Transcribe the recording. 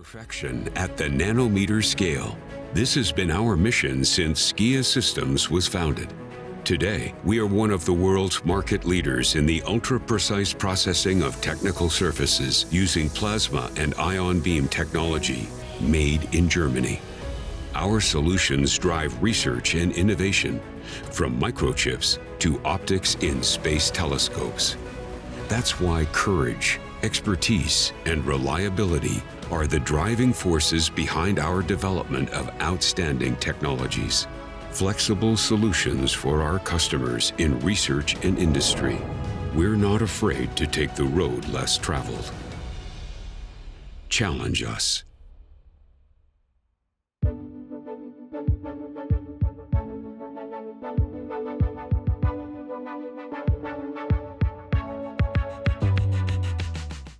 Perfection at the nanometer scale. This has been our mission since Scia Systems was founded. Today, we are one of the world's market leaders in the ultra-precise processing of technical surfaces using plasma and ion beam technology, made in Germany. Our solutions drive research and innovation, from microchips to optics in space telescopes. That's why courage, expertise, and reliability are the driving forces behind our development of outstanding technologies. Flexible solutions for our customers in research and industry. We're not afraid to take the road less traveled. Challenge us.